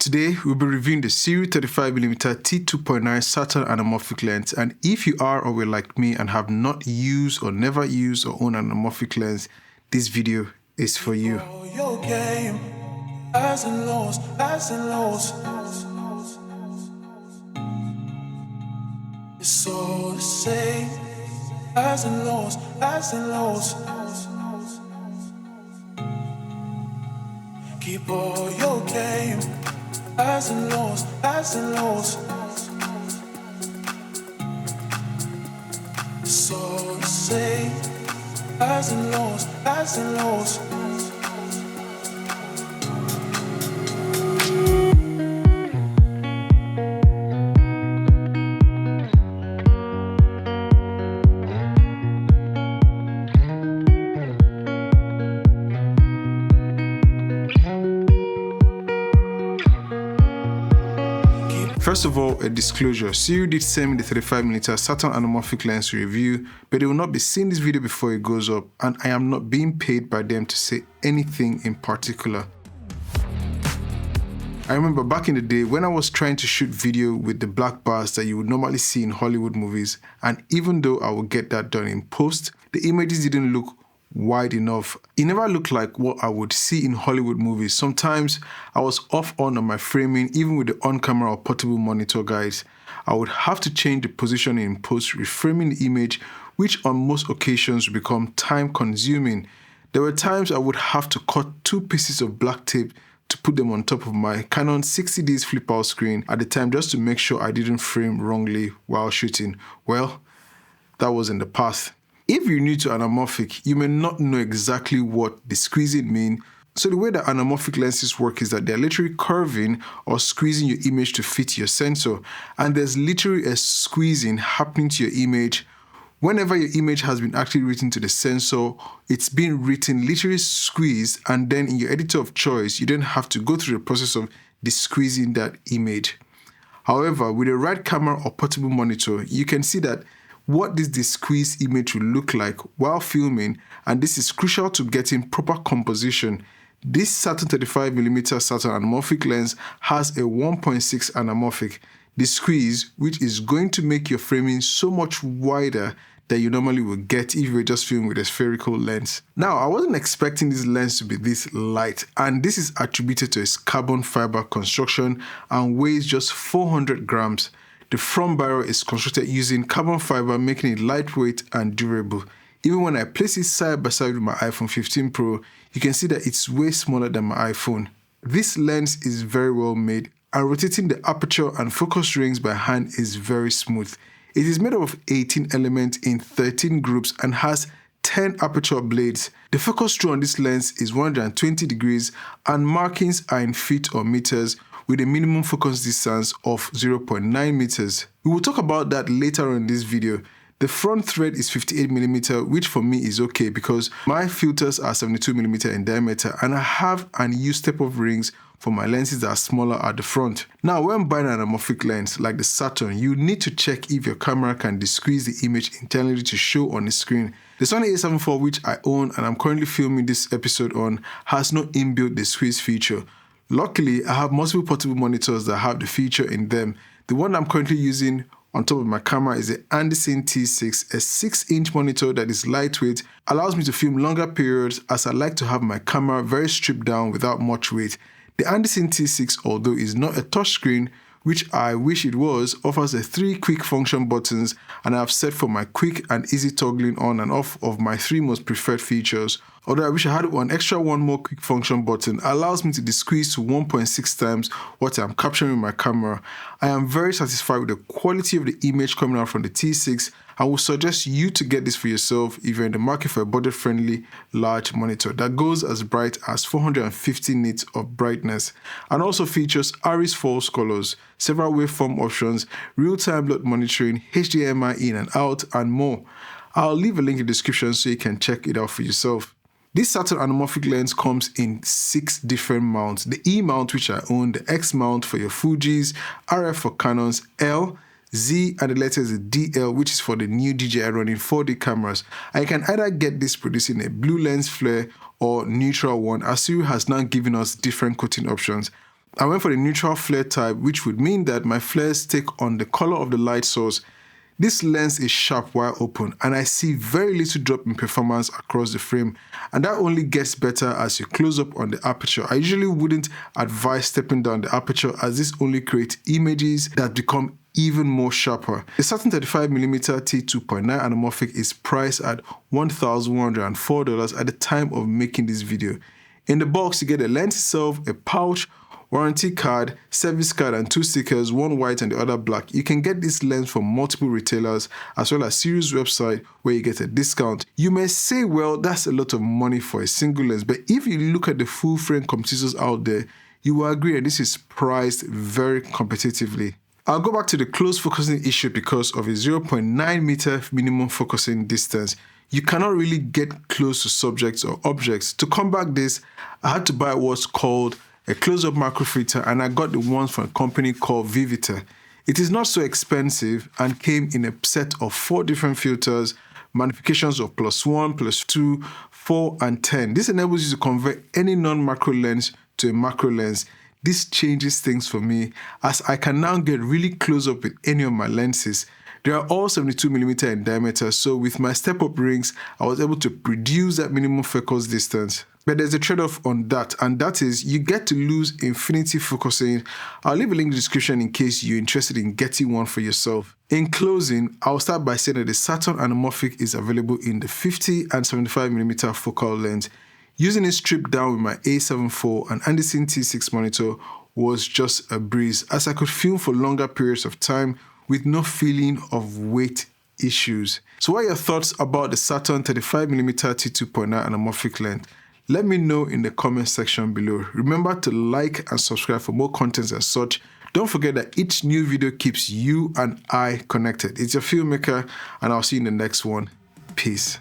Today, we'll be reviewing the Sirui 35mm T2.9 Saturn Anamorphic Lens, and if you are or were like me and have not used or never used or own an anamorphic lens, this video is for you. Your game, highs and lows, highs and lows. It's all the same, highs and lows, highs and lows. Keep all your game, highs and lows, highs and lows. It's all the same, highs and lows, highs and lows. First of all, a disclosure. Sirui did send me the 35mm Saturn Anamorphic Lens to review, but they will not be seeing this video before it goes up, and I am not being paid by them to say anything in particular. I remember back in the day when I was trying to shoot video with the black bars that you would normally see in Hollywood movies, and even though I would get that done in post, the images didn't look wide enough. It never looked like what I would see in Hollywood movies. Sometimes I was off on my framing, even with the on-camera or portable monitor, guys. I would have to change the position in post, reframing the image, which on most occasions would become time consuming. There were times I would have to cut 2 pieces of black tape to put them on top of my Canon 60D flip-out screen at the time just to make sure I didn't frame wrongly while shooting. Well, that was in the past. If you're new to anamorphic, you may not know exactly what the squeezing means. So the way that anamorphic lenses work is that they're literally curving or squeezing your image to fit your sensor. And there's literally a squeezing happening to your image. Whenever your image has been actually written to the sensor, it's being written, literally squeezed, and then in your editor of choice, you don't have to go through the process of de-squeezing that image. However, with a right camera or portable monitor, you can see that what this squeezed image will look like while filming, and this is crucial to getting proper composition. This Saturn 35mm Saturn Anamorphic Lens has a 1.6 anamorphic. The squeeze, which is going to make your framing so much wider than you normally would get if you were just filming with a spherical lens. Now, I wasn't expecting this lens to be this light, and this is attributed to its carbon fiber construction and weighs just 400 grams. The front barrel is constructed using carbon fiber, making it lightweight and durable. Even when I place it side by side with my iPhone 15 Pro, you can see that it's way smaller than my iPhone. This lens is very well made, and rotating the aperture and focus rings by hand is very smooth. It is made up of 18 elements in 13 groups and has 10 aperture blades. The focus through on this lens is 120 degrees and markings are in feet or meters, with a minimum focus distance of 0.9 meters. We will talk about that later on in this video. The front thread is 58mm, which for me is okay because my filters are 72mm in diameter and I have and use step-up rings for my lenses that are smaller at the front. Now, when buying an anamorphic lens like the Saturn, you need to check if your camera can de-squeeze the image internally to show on the screen. The Sony A7IV, which I own and I'm currently filming this episode on, has no inbuilt de-squeeze feature. Luckily, I have multiple portable monitors that have the feature in them. The one I'm currently using on top of my camera is the Andycine T6, a 6-inch monitor that is lightweight, allows me to film longer periods as I like to have my camera very stripped down without much weight. The Andycine T6, although is not a touchscreen, which I wish it was, offers 3 quick function buttons, and I have set for my quick and easy toggling on and off of my 3 most preferred features. Although I wish I had one more quick function button, allows me to de-squeeze to 1.6 times what I'm capturing with my camera. I am very satisfied with the quality of the image coming out from the T6. I would suggest you to get this for yourself if you're in the market for a budget-friendly large monitor that goes as bright as 450 nits of brightness and also features Iris false colors, several waveform options, real-time blood monitoring, HDMI in and out, and more. I'll leave a link in the description so you can check it out for yourself. This Saturn Anamorphic Lens comes in 6 different mounts. The E mount, which I own, the X mount for your Fujis, RF for Canons, L, Z, and the letters DL, which is for the new DJI running 4D cameras. And you can either get this producing a blue lens flare or neutral one, as Sirui has now given us different coating options. I went for the neutral flare type, which would mean that my flares take on the color of the light source. This lens is sharp while open, and I see very little drop in performance across the frame, and that only gets better as you close up on the aperture. I usually wouldn't advise stepping down the aperture, as this only creates images that become even more sharper. The Saturn 35mm T2.9 anamorphic is priced at $1,104 at the time of making this video. In the box, you get the lens itself, a pouch, warranty card, service card, and 2 stickers, one white and the other black. You can get this lens from multiple retailers as well as Siriu's website where you get a discount. You may say, well, that's a lot of money for a single lens, but if you look at the full frame competitors out there, you will agree that this is priced very competitively. I'll go back to the close focusing issue because of a 0.9 meter minimum focusing distance. You cannot really get close to subjects or objects. To combat this, I had to buy what's called a close-up macro filter, and I got the ones from a company called 𝐕vita. It is not so expensive and came in a set of 4 different filters, magnifications of +1, +2, 4, and 10. This enables you to convert any non-macro lens to a macro lens. This changes things for me as I can now get really close up with any of my lenses. They are all 72mm in diameter, so with my step-up rings, I was able to reduce that minimum focus distance. But there's a trade-off on that, and that is you get to lose infinity focusing. I'll leave a link in the description in case you're interested in getting one for yourself. In closing, I'll start by saying that the Saturn anamorphic is available in the 50 and 75mm focal length. Using it stripped down with my A7IV and Andycine T6 monitor was just a breeze, as I could film for longer periods of time with no feeling of weight issues. So what are your thoughts about the Saturn 35mm T2.9 anamorphic lens? Let me know in the comment section below. Remember to like and subscribe for more contents as such. Don't forget that each new video keeps you and I connected. It's your filmmaker, and I'll see you in the next one. Peace.